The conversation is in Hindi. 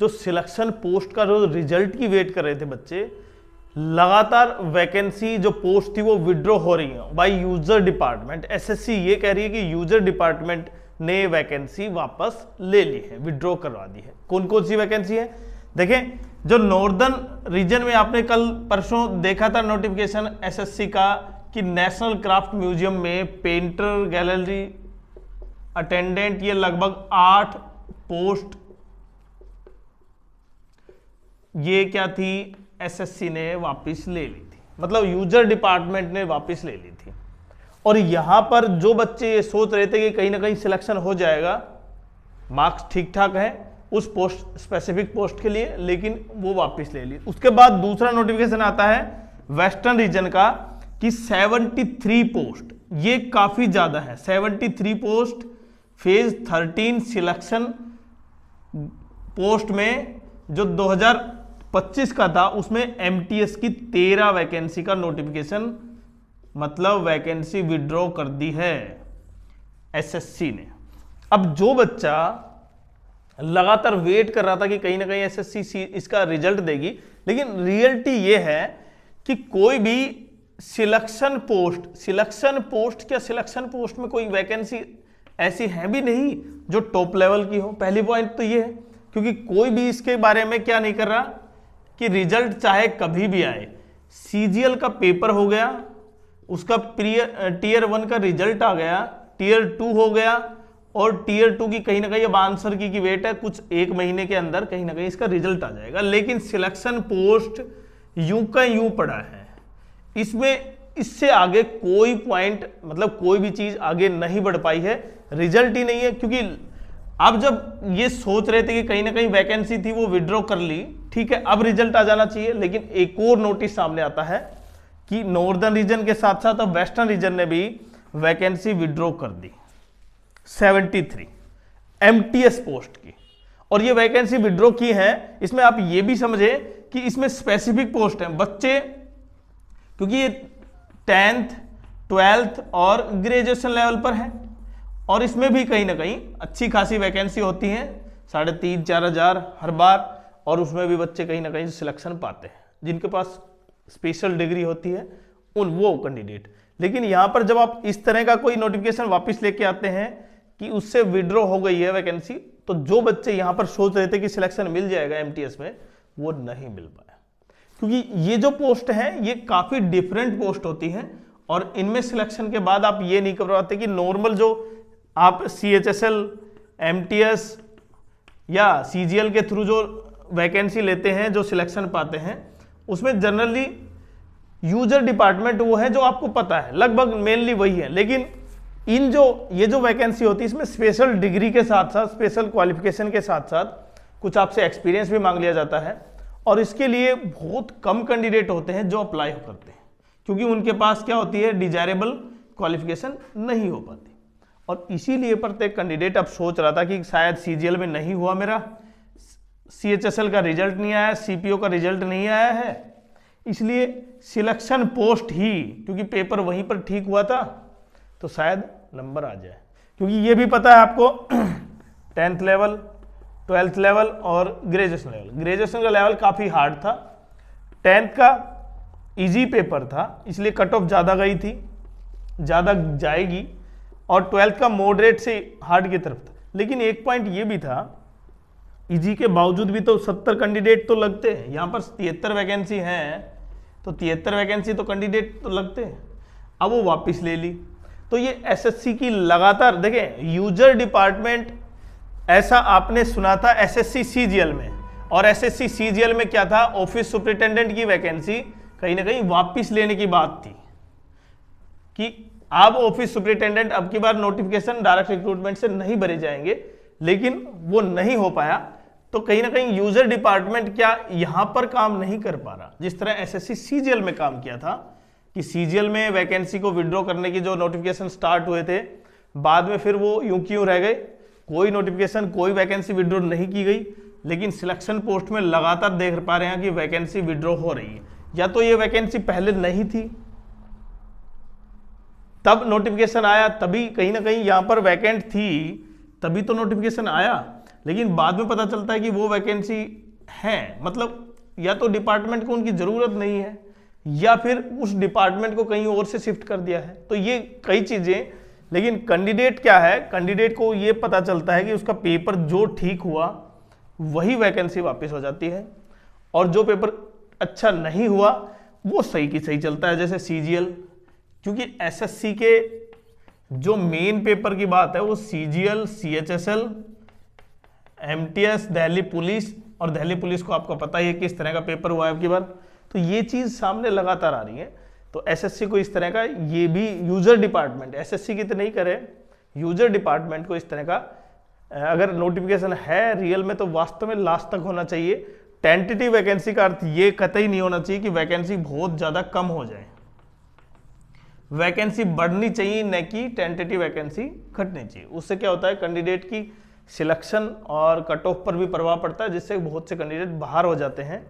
जो सिलेक्शन पोस्ट का जो रिजल्ट की वेट कर रहे थे बच्चे, लगातार वैकेंसी जो पोस्ट थी वो विड्रॉ हो रही है बाय यूजर डिपार्टमेंट। एसएससी ये कह रही है कि यूजर डिपार्टमेंट ने वैकेंसी वापस ले ली है, विड्रॉ करवा दी है। कौन कौन सी वैकेंसी है देखें। जो नॉर्दर्न रीजन में आपने कल परसों देखा था नोटिफिकेशन एसएससी का कि नेशनल क्राफ्ट म्यूजियम में पेंटर, गैलरी अटेंडेंट, ये लगभग 8 पोस्ट ये क्या थी, एसएससी ने वापस ले ली थी, मतलब यूजर डिपार्टमेंट ने वापस ले ली थी। और यहां पर जो बच्चे ये सोच रहे थे कि कहीं ना कहीं सिलेक्शन हो जाएगा, मार्क्स ठीक ठाक है उस पोस्ट, स्पेसिफिक पोस्ट के लिए, लेकिन वो वापस ले ली। उसके बाद दूसरा नोटिफिकेशन आता है वेस्टर्न रीजन का कि 73 पोस्ट, ये काफी ज्यादा है। 73 पोस्ट फेज 13 सिलेक्शन पोस्ट में जो 2025 का था, उसमें एमटीएस की 13 वैकेंसी का नोटिफिकेशन, मतलब वैकेंसी विड्रॉ कर दी है एसएससी ने। अब जो बच्चा लगातार वेट कर रहा था कि कहीं ना कहीं एसएससी इसका रिजल्ट देगी, लेकिन रियलिटी ये है कि कोई भी सिलेक्शन पोस्ट क्या सिलेक्शन पोस्ट में कोई वैकेंसी ऐसी है भी नहीं जो टॉप लेवल की हो। पहली पॉइंट तो ये है, क्योंकि कोई भी इसके बारे में क्या नहीं कर रहा कि रिजल्ट चाहे कभी भी आए। सीजीएल का पेपर हो गया, उसका टीयर 1 का रिजल्ट आ गया, टीयर 2 हो गया, और टीयर 2 की कहीं ना कहीं अब आंसर की वेट है, कुछ 1 महीने के अंदर कहीं ना कहीं इसका रिजल्ट आ जाएगा। लेकिन सिलेक्शन पोस्ट यूं का यूं पड़ा है, इसमें इससे आगे कोई पॉइंट, मतलब कोई भी चीज आगे नहीं बढ़ पाई है, रिजल्ट ही नहीं है। क्योंकि अब जब ये सोच रहे थे कि कहीं ना कहीं वैकेंसी थी वो विड्रॉ कर ली, ठीक है, अब रिजल्ट आ जाना चाहिए, लेकिन एक और नोटिस सामने आता है कि नॉर्दर्न रीजन के साथ साथ अब वेस्टर्न रीजन ने भी वैकेंसी विड्रॉ कर दी 73 एमटीएस पोस्ट की। और ये वैकेंसी विड्रॉ की है, इसमें आप ये भी समझे कि इसमें स्पेसिफिक पोस्ट है बच्चे, क्योंकि ये 10th 12th और ग्रेजुएशन लेवल पर है, और इसमें भी कहीं ना कहीं अच्छी खासी वैकेंसी होती है, 3,500-4 हजार हर बार, और उसमें भी बच्चे कहीं ना कहीं सिलेक्शन पाते हैं जिनके पास स्पेशल डिग्री होती है उन वो कैंडिडेट। लेकिन यहां पर जब आप इस तरह का कोई नोटिफिकेशन वापस लेके आते हैं कि उससे विड्रॉ हो गई है वैकेंसी, तो जो बच्चे यहां पर सोच रहे थे कि सिलेक्शन मिल जाएगा एमटीएस में, वो नहीं मिल पाया। क्योंकि ये जो पोस्ट है ये काफी डिफरेंट पोस्ट होती है, और इनमें सिलेक्शन के बाद आप ये नहीं करवाते कि नॉर्मल जो आप सीएचएसएल, एमटीएस या सीजीएल के थ्रू जो वैकेंसी लेते हैं, जो सिलेक्शन पाते हैं, उसमें जनरली यूजर डिपार्टमेंट वो है जो आपको पता है, लगभग मेनली वही है। लेकिन इन ये जो वैकेंसी होती है, इसमें स्पेशल डिग्री के साथ साथ, स्पेशल क्वालिफिकेशन के साथ साथ कुछ आपसे एक्सपीरियंस भी मांग लिया जाता है, और इसके लिए बहुत कम कैंडिडेट होते हैं जो अप्लाई करते हैं, क्योंकि उनके पास क्या होती है, डिजायरेबल क्वालिफिकेशन नहीं हो पाती। और इसीलिए प्रत्येक कैंडिडेट अब सोच रहा था कि शायद सीजीएल में नहीं हुआ मेरा, सीएचएसएल का रिजल्ट नहीं आया, सीपीओ का रिजल्ट नहीं आया है, इसलिए सिलेक्शन पोस्ट ही, क्योंकि पेपर वहीं पर ठीक हुआ था, तो शायद नंबर आ जाए। क्योंकि ये भी पता है आपको 10th लेवल, 12th लेवल और ग्रेजुएशन लेवल, ग्रेजुएशन का लेवल काफ़ी हार्ड था, 10th का इजी पेपर था, इसलिए कट ऑफ ज़्यादा गई थी, ज़्यादा जाएगी, और 12th का मॉडरेट से हार्ड की तरफ था। लेकिन एक पॉइंट ये भी था, इजी के बावजूद भी तो 70 कैंडिडेट तो लगते हैं, यहाँ पर 73 वैकेंसी हैं, तो 73 वैकेंसी तो कैंडिडेट तो लगते हैं। अब वो वापस ले ली, तो ये एसएससी की लगातार, देखें यूजर डिपार्टमेंट, ऐसा आपने सुना था एसएससी सीजीएल में, और एसएससी सीजीएल में क्या था, ऑफिस सुपरिटेंडेंट की वैकेंसी कहीं ना कहीं वापस लेने की बात थी कि अब ऑफिस सुपरिटेंडेंट अब की बार नोटिफिकेशन डायरेक्ट रिक्रूटमेंट से नहीं भरे जाएंगे, लेकिन वो नहीं हो पाया। तो कहीं ना कहीं यूजर डिपार्टमेंट क्या यहां पर काम नहीं कर पा रहा, जिस तरह एसएससी सीजीएल में काम किया था कि सीजीएल में वैकेंसी को विड्रॉ करने की जो नोटिफिकेशन स्टार्ट हुए थे, बाद में फिर वो यूं क्यों रह गए, कोई नोटिफिकेशन, कोई वैकेंसी विड्रॉ नहीं की गई। लेकिन सिलेक्शन पोस्ट में लगातार देख पा रहे हैं कि वैकेंसी विड्रॉ हो रही है, या तो ये वैकेंसी पहले नहीं थी, तब नोटिफिकेशन आया, तभी कहीं ना कहीं यहां पर वैकेंट थी, तभी तो नोटिफिकेशन आया, लेकिन बाद में पता चलता है कि वो वैकेंसी है, मतलब या तो डिपार्टमेंट को उनकी जरूरत नहीं है या फिर उस डिपार्टमेंट को कहीं और से शिफ्ट कर दिया है। तो ये कई चीजें, लेकिन कैंडिडेट क्या है, कैंडिडेट को ये पता चलता है कि उसका पेपर जो ठीक हुआ वही वैकेंसी वापस हो जाती है, और जो पेपर अच्छा नहीं हुआ वो सही की सही चलता है, जैसे सीजीएल। क्योंकि एसएससी के जो मेन पेपर की बात है वो CGL, CHSL, MTS, Delhi police, और दिल्ली पुलिस को आपको पता ही है किस तरह का पेपर हुआ है अब की बार। तो ये चीज सामने लगातार आ रही है। तो एसएससी को इस तरह का, ये भी यूजर डिपार्टमेंट, एसएससी की तो नहीं करे, यूजर डिपार्टमेंट को इस तरह का अगर नोटिफिकेशन है रियल में तो वास्तव में लास्ट तक होना चाहिए। टेंटेटिव वैकेंसी का अर्थ ये कतई नहीं होना चाहिए कि वैकेंसी बहुत ज्यादा कम हो जाए, वैकेंसी बढ़नी चाहिए, न कि टेंटेटिव वैकेंसी घटनी चाहिए। उससे क्या होता है, कैंडिडेट की सिलेक्शन और कट ऑफ पर भी प्रभाव पड़ता है, जिससे बहुत से कैंडिडेट बाहर हो जाते हैं